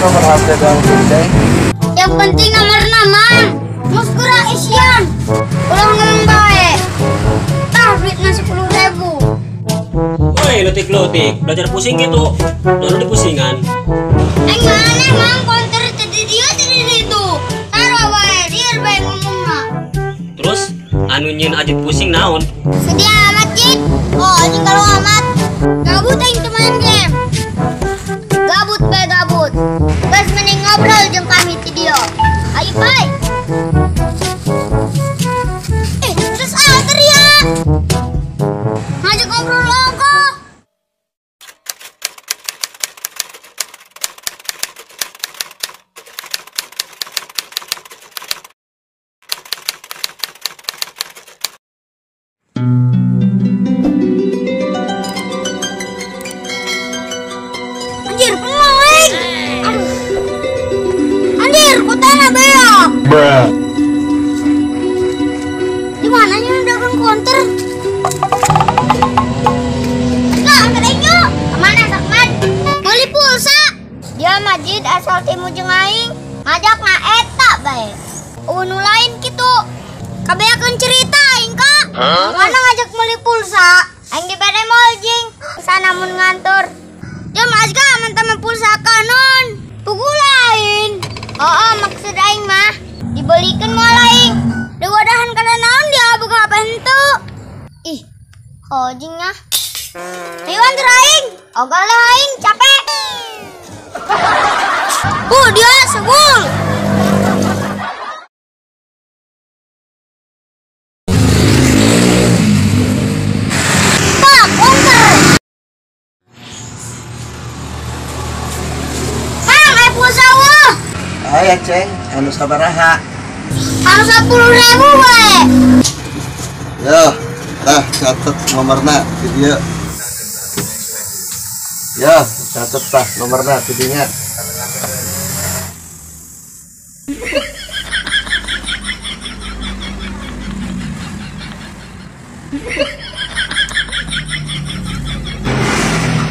nomor HP doang Ceng? Yang penting nomornya mang. Muskura isian. Ulang ngomong baik. Tah duitnya 10.000. Woi, letik-letik, belajar pusing gitu. Lalu di pusingan. Mana mang konter tadi dia itu. Taruh bae, dia bae ngomongna. Terus anu nyin aja pusing naon? Sedia amat Jit. Oh, anjing kalau amat. Gabut aing teu main game. Gabut bae gabut. Gas mending ngobrol jeung kami ti dieu. Ayo bae. Terus alter ya. Ngajak ngobrol logo. Anjir, pengoeng. Aduh. Anjir, kutana beok. Bruh. Di mananya dagang konter? Nah, angkat aing yuk. Kemana, Sakman? Beli pulsa. Dia Majid asal timu jeung aing. Ngajak na eta bae. Nu lain kitu. Kabeakeun cerita aing, Kak. Mana ngajak beli pulsa? Aing di bade mall jing. Sana mun ngantor. Dia mazga mantan pulsa kanon. Tugu lain. Oh, maksud aing mah dibelikan moal aing. Da wadahan kana naon dia buka apa henteu. Ih, hojingnya. Ayo antar aing. Ogal lah aing capek. Dia segul. Pak, konter. Mang, ayo pulsa wah. Aya Ceng, anu sabaraha? Anu 10.000 bae. Yo, tah catet nomorna di dieu. Yo, catet tah nomorna di dinya.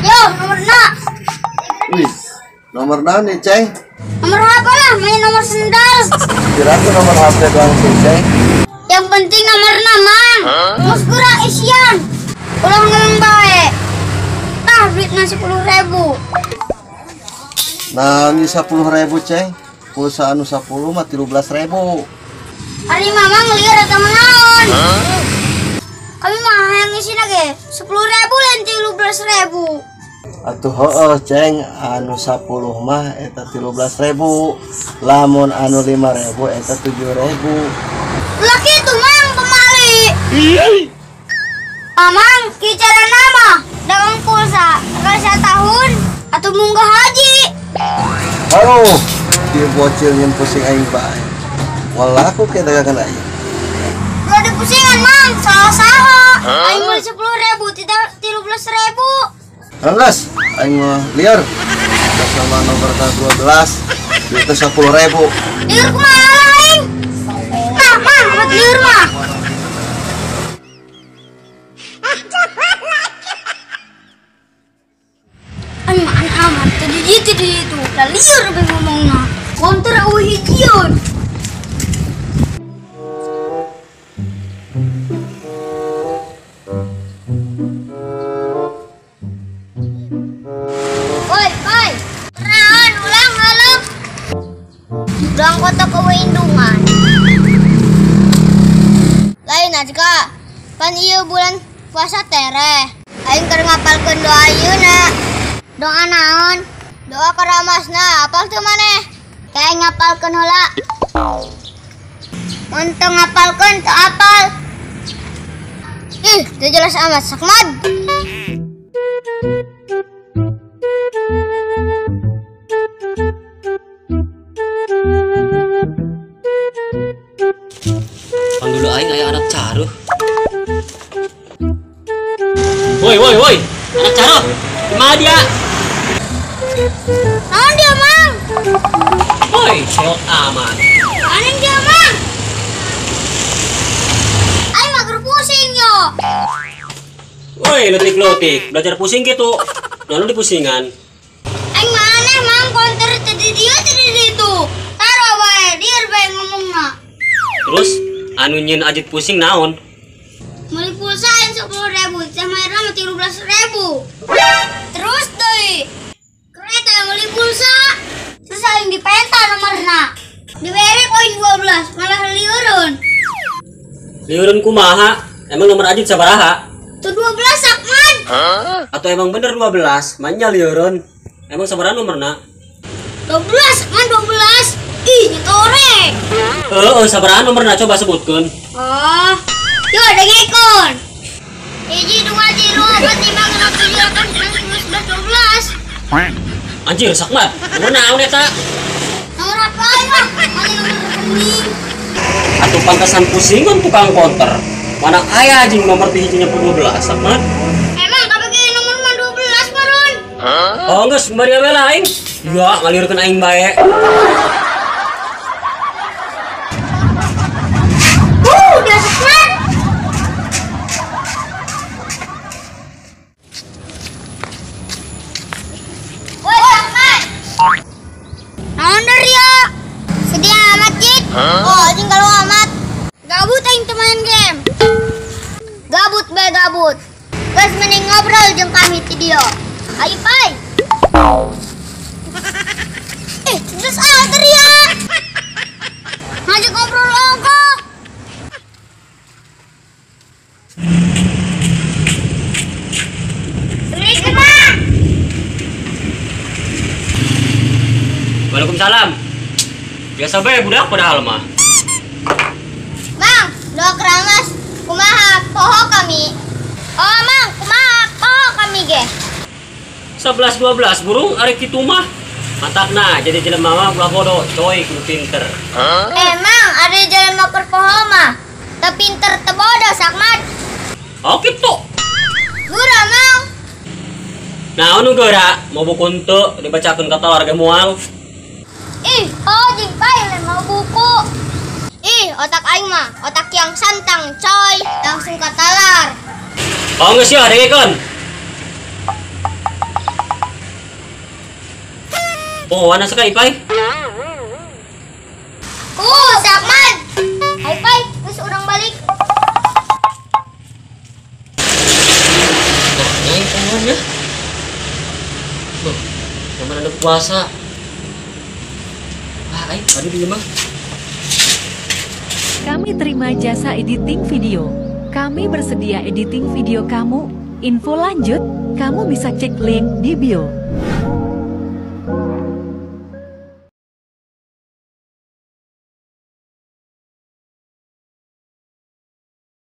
Yo, nomorna. Wih, nomor naon nih Ceng? Nomor apa lah? Main nomor sendal. Kira-kira nomor HP doang Ceng? Yang penting nomorna mang. Muskura isian. Ulang ngomong bae. Tah duitnya 10.000. Nah, ini 10.000 Ceng. Pulsa anu 10 mah 13.000. Ari mama ngeliat atau menaon? Kami mah yang ngisi lagi 10.000 dan 13.000. Atuh heueuh Ceng, anu 10 mah eta 13.000. Lamun anu 5.000 eta 7.000. Laki itu mang pemali. Amang kicara nama dagang pulsa kali 1 tahun atau munggah haji. Halo, dia bocil yang pusing aing bae. Walah aku kayak dagangan aing. Gak ada pusingan mang, salah-salah. Aing beli 10.000 tidak 13.000. Anggas, aing mah liar. Atas nama nomor 12, itu 10.000. Liur kumaha aing? Nah, mang, buat liur mah. Aing mah amat tadi itu. Lah liur be ngomongna. Konter eueuh hijieun. Woi, pai. Naon ulang ngalem? Ulang kota ke Windungan. Lain aja, pan ieu bulan puasa tere. Aing keur ngapalkeun doa ayeuna. Doa naon? Doa karamasna, apal teu maneh? Kayak ngapalkeun heula. Mun teu ngapalkeun teu apal. Ih, teu jelas amat Sakmad. Kan dulu aing aya anak caruh. Woi, anak caruh. Di mana dia? Naon dia, Mang? Woi, seot aman. Aneh dia, Mang. Aing mah keur pusing yo. Woi, letik-letik, belajar pusing gitu. Lalu di pusingan. Aing mah aneh, Mang, konter tadi dia anu nyin Ajit pusing naon? Beli pulsa yang 10.000, teh Maira mah 13.000. Terus deh, kereta yang beli pulsa, terus yang di penta nomorna. Diberi poin 12, malah liurun. Liurun kumaha? Emang nomor Ajit sabaraha? Tuh 12 Sakman. Atau emang bener 12? Manya liurun. Emang sabaraha nomorna? 12 Sakman 12. Ih, nyetore. Sabaraha nomorna coba sebutkeun. Oh, yo ada ngekon. Hiji 2 0 4 5 6 7 8 9 10 11 12. Anjir, Sakmat. Nomor naon eta? Nomor apa ya? Mana nomor rekening? Atuh pantasan pusing kan tukang konter. Mana aya anjing nomor hijinya 12, Sakmat? Emang kabeh nomor mah 12 Marun. Oh, geus bari awe lain. Ya, ngalirkeun aing bae. Udah Sakman. Woi Sakman. Naon dari ya? Sedih amat Jit. Oh, anjing kalau amat. Gabut aing teu main game. Gabut be gabut. Geus mending ngobrol jeung kami ti dieu. Ayo pai. Terus dari ya. Ngajak ngobrol ogo. Waalaikumsalam. Biasa bae budak padahal mah. Mang, dok ramas, kumaha poho kami. Oh, Mang, kumaha poho kami ge. 11 12 burung ari kitu mah. Mantapna jadi jelema mah ulah bodoh, coy kudu pinter. Emang ada jalan moker poho mah. Teu pinter teu bodoh Sakmat. Oh kitu. Gura Mang. Nah, anu geura mau buku teu dibacakeun ka keluarga moal. Ih, oh jing pai mau buku. Ih, otak aing mah, otak yang santang, coy. Langsung katalar. Oh geus ya dengekeun. Oh, wana sekali pai. Sakman. Hai pai, geus urang balik. Nah, ini kawannya. Zaman ada puasa. Ayo, aduh di mah. Kami terima jasa editing video. Kami bersedia editing video kamu. Info lanjut, kamu bisa cek link di bio.